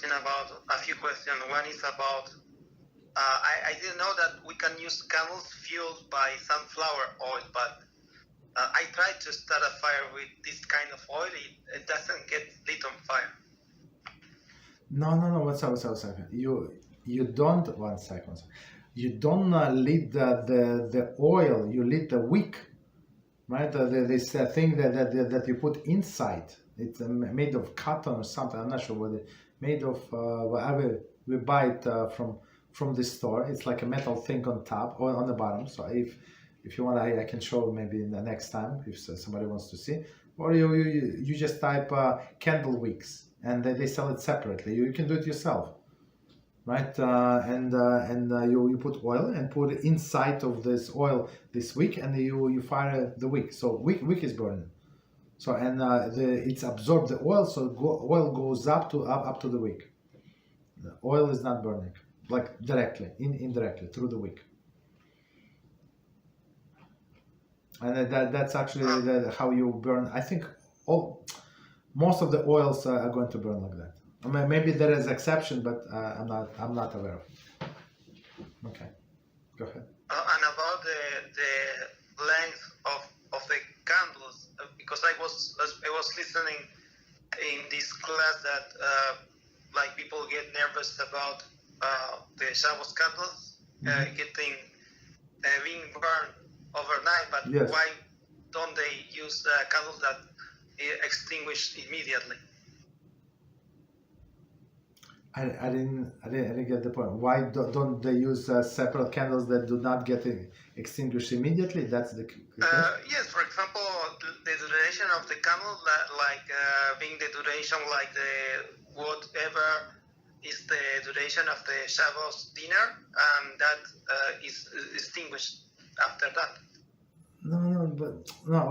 question about a few questions. One is about I didn't know that we can use candles fueled by sunflower oil, but I tried to start a fire with this kind of oil. It doesn't get lit on fire. No. One second. You don't. 1 second. You don't lit the oil. You lit the wick, right? This thing that you put inside. It's made of cotton or something. I'm not sure what it. Made of whatever we buy it from the store. It's like a metal thing on top or on the bottom. So if you want, I can show maybe in the next time if somebody wants to see. Or you just type candle wicks and they sell it separately. You can do it yourself, right? And you put oil and put inside of this oil this wick, and you fire the wick. So wick is burning. So and it's absorbed the oil, so oil goes up to the wick. The oil is not burning like directly, indirectly through the wick. And that's actually how you burn. I think most of the oils are going to burn like that. I mean, maybe there is exception, but I'm not aware of it. Okay, go ahead. And about the length of the candles, because I was listening in this class that like people get nervous about the Shabbos candles being burned overnight, but yes. Why don't they use candles that extinguish immediately? I didn't get the point. Why don't they use separate candles that do not get extinguished immediately? That's the question? Yes, for example, the duration of the candle, being the duration like the whatever is the duration of the Shabbos dinner, and that is extinguished after that. No.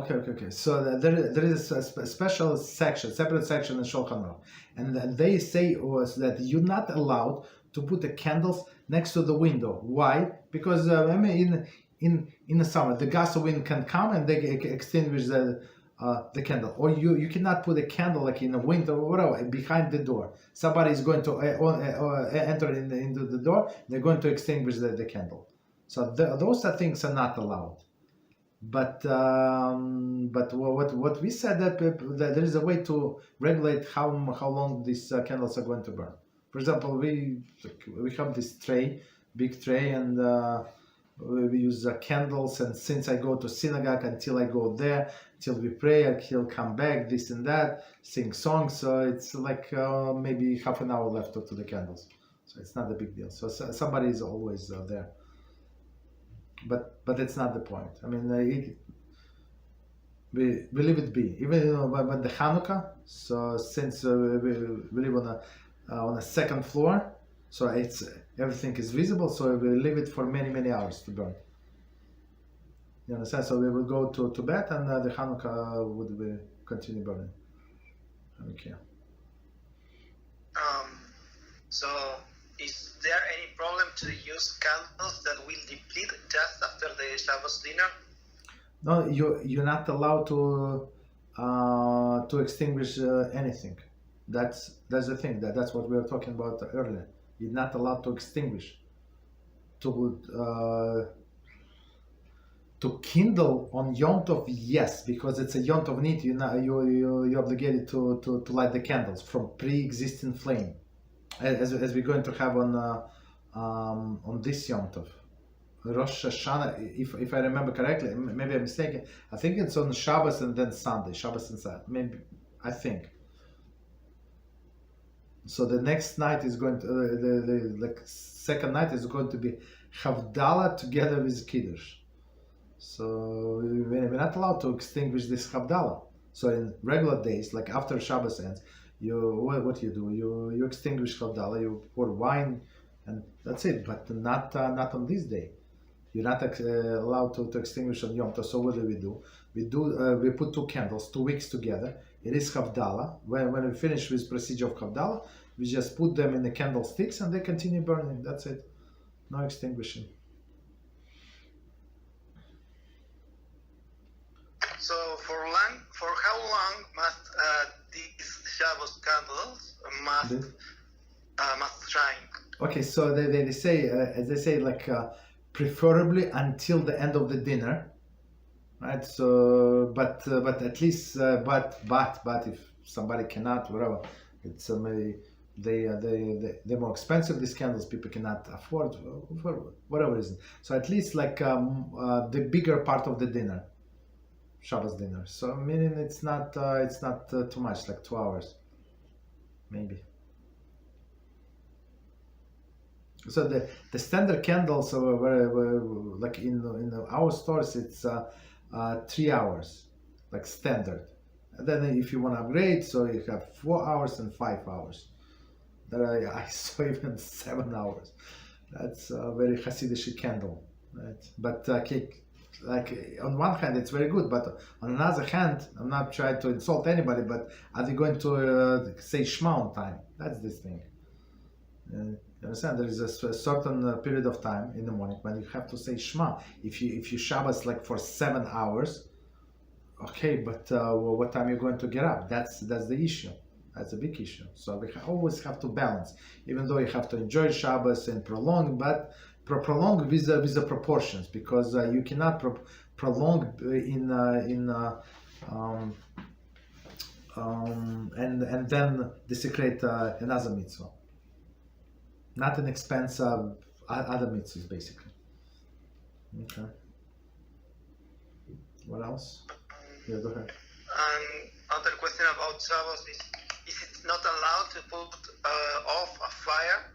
Okay. So there is a special section, separate section in Shol HaMoed, and they say was that you're not allowed to put the candles next to the window. Why? Because in the summer the gas wind can come and they extinguish the candle, or you cannot put a candle like in the winter or whatever behind the door. Somebody is going to enter into the door. They're going to extinguish the candle. So those things are not allowed. But what we said that there is a way to regulate how long these candles are going to burn. For example, we have this big tray, and we use candles. And since I go to synagogue until I go there, till we pray, he'll come back, this and that, sing songs. So it's like maybe half an hour left to the candles. So it's not a big deal. So somebody is always there. But it's not the point. I mean, we leave it be. Even when the Hanukkah. So since we live on a second floor, so everything is visible. So we leave it for many hours to burn. You understand? So we will go to bed, and the Hanukkah would continue burning. Okay. So. Is there any problem to use candles that will deplete just after the Shabbos dinner? No, you're not allowed to extinguish anything. That's the thing. That's what we were talking about earlier. You're not allowed to extinguish. To kindle on Yom Tov, yes, because it's a Yom Tov need. You're obligated to light the candles from pre-existing flame. As we're going to have on this Yom Tov, Rosh Hashanah, if I remember correctly, maybe I'm mistaken. I think it's on Shabbos and then Sunday, Shabbos and Sunday. Maybe I think. So the next night is going to the second night is going to be Havdalah together with Kiddush. So we're not allowed to extinguish this Havdalah. So in regular days, like after Shabbos ends, what you do? You extinguish Havdalah, you pour wine, and that's it. But not on this day. You're not allowed to extinguish on Yom Tov. So what do? We put 2 candles, 2 wicks together. It is Havdalah. When we finish with procedure of Havdalah, we just put them in the candlesticks and they continue burning. That's it. No extinguishing. So for how long must these Shabbos candles must shine. Okay, so they say, as they say, like preferably until the end of the dinner, right? So, but at least, but if somebody cannot, whatever, it's maybe they're more expensive. These candles people cannot afford for whatever reason. So at least like the bigger part of the dinner, Shabbos dinner. So meaning it's not too much, like 2 hours, maybe. So the standard candles were like in our stores it's 3 hours, like standard. And then if you want to upgrade, so you have 4 hours and 5 hours. There I saw even 7 hours. That's a very Hasidic candle, right? But like on one hand it's very good, but on another hand, I'm not trying to insult anybody, but are they going to say Shema on time? That's this thing. You understand? There is a certain period of time in the morning when you have to say Shema. If you Shabbos like for 7 hours, okay, but well, what time are you going to get up? That's the issue. That's a big issue. So we always have to balance, even though you have to enjoy Shabbos and prolong, but prolong with the proportions, because you cannot prolong and then desecrate another mitzvah. Not an expense of other mitzvahs, basically. Okay. What else? Yeah, go ahead. Other question about Shabbos is it not allowed to put off a fire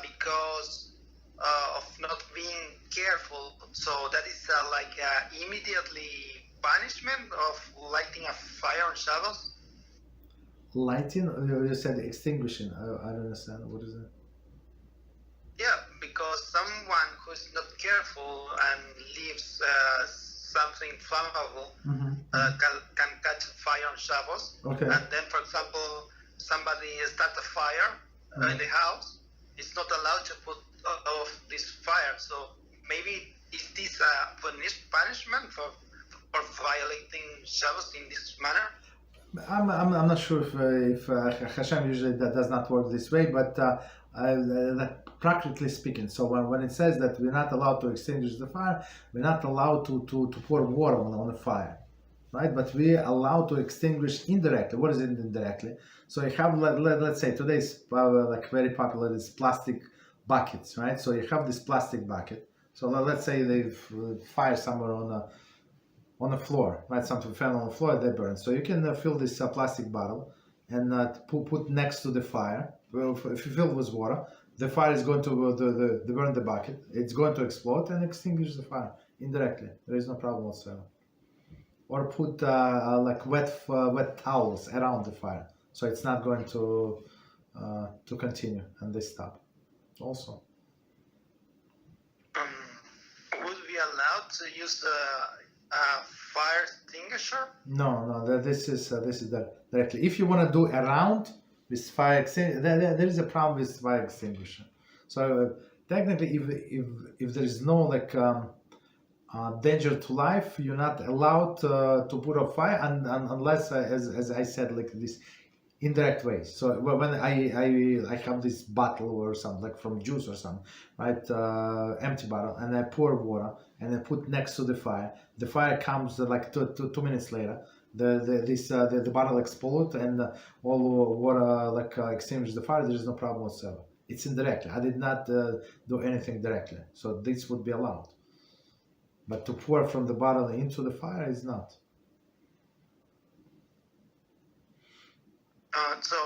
because of not being careful? So that is like immediately punishment of lighting a fire on Shabbos? Lighting? You said extinguishing. I don't understand. What is it? Yeah, because someone who's not careful and leaves something flammable can catch fire on Shabbos. Okay. And then, for example, somebody starts a fire in the house, it's not allowed to put off this fire. So maybe is this a punishment for violating Shabbos in this manner? I'm not sure if Hashem usually that does not work this way, but practically speaking, so when it says that we're not allowed to extinguish the fire, we're not allowed to pour water on the fire, right? But we're allowed to extinguish indirectly. What is it indirectly? So you have, let's say today's like very popular is plastic buckets, right? So you have this plastic bucket. So let's say they've fire somewhere on the floor, right? Something fell on the floor, they burn. So you can fill this plastic bottle and put next to the fire. Well, if you fill it with water, the fire is going to burn the bucket. It's going to explode and extinguish the fire indirectly. There is no problem whatsoever. Or put like wet towels around the fire, so it's not going to continue and they stop. Also, would we allowed to use a fire extinguisher? No. This is directly. If you want to do around with fire extinguisher, there is a problem with fire extinguisher. So technically, if there is no like danger to life, you're not allowed to put a fire, unless as I said, like this indirect way. So when I have this bottle or something like from juice or something, right, empty bottle, and I pour water and I put next to the fire comes like 2 minutes later, the bottle explodes and all the water like extinguishes the fire. There is no problem whatsoever. It's indirectly. I did not do anything directly, so this would be allowed. But to pour from the bottle into the fire is not. So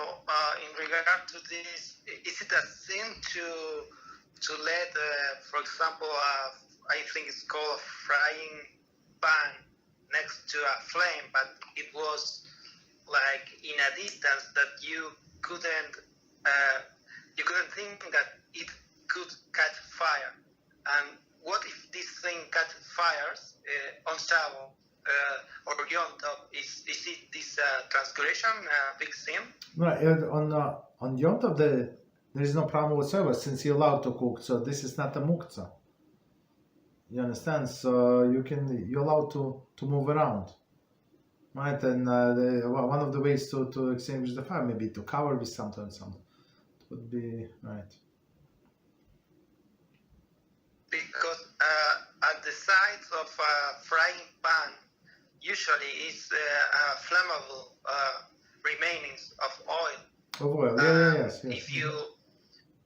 in regard to this, is it a sin to let, for example, I think it's called a frying pan next to a flame, but it was like in a distance that you couldn't think that it could catch fire? And what if this thing catches fires on Shabbos or Yom Tov? Is it this transgression, big sin? Right. On Yom Tov, there is no problem whatsoever, since you're allowed to cook. So this is not a muktzah. You understand? So you're allowed to move around, right? And one of the ways to extinguish the fire maybe to cover with something, to would be right. Because at the sides of a frying pan usually is flammable remainings of oil. Of oil, yes. If you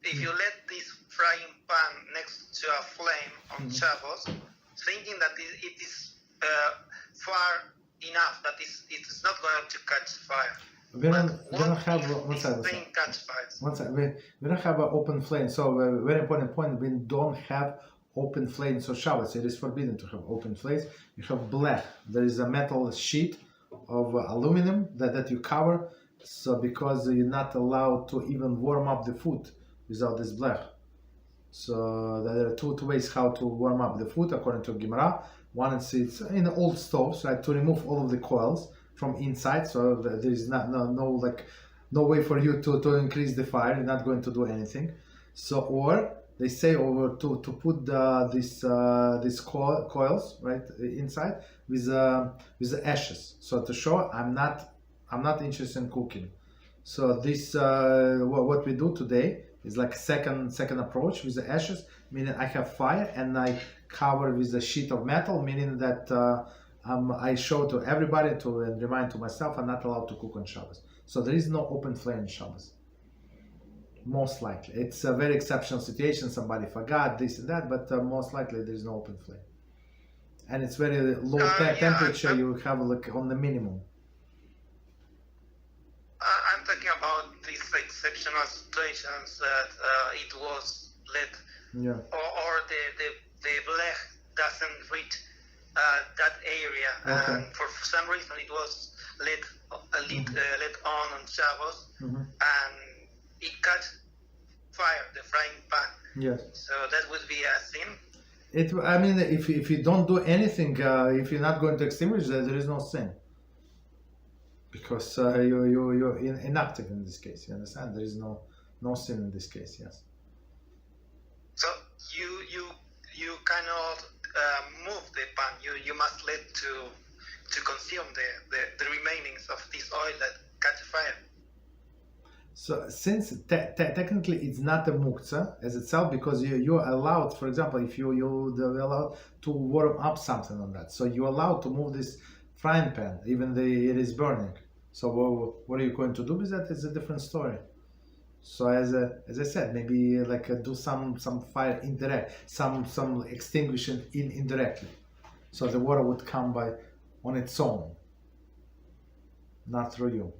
let this frying pan next to a flame on Shabbos, thinking that it is far enough that it is not going to catch fire. We don't have we don't have an open flame. So a very important point: we don't have open flames on Shabbos. It is forbidden to have open flames. You have blech. There is a metal sheet of aluminum that you cover. So because you're not allowed to even warm up the food without this blech. So there are two ways how to warm up the food according to Gemara. One is it's in old stoves, right, to remove all of the coils from inside. So there is no way for you to increase the fire. You're not going to do anything. So or they say over to put these coils right inside with the ashes. So to show I'm not interested in cooking. So this what we do today is like second approach with the ashes, meaning I have fire and I cover with a sheet of metal, meaning that I show to everybody and remind to myself I'm not allowed to cook on Shabbos. So there is no open flame on Shabbos. Most likely. It's a very exceptional situation, somebody forgot this and that, but most likely there is no open flame. And it's very low temperature, you have like on the minimum. I'm talking about these exceptional situations that it was lit, or the blech doesn't reach that area, and for some reason it was lit on Shabbos, and it caught fire, the frying pan. Yes. So that would be a sin. If you don't do anything, if you're not going to extinguish, there is no sin. Because you're inactive in this case. You understand? There is no sin in this case. Yes. So you cannot move the pan. You must let to consume the remainings of this oil that catch fire. So since technically it's not a muktzah as itself, because you're allowed, for example, if you're allowed to warm up something on that, so you're allowed to move this frying pan, even though it is burning. So what are you going to do with that? It's a different story. So as I said, maybe do some fire indirect, some extinguishing indirectly, so the water would come by on its own, not through you.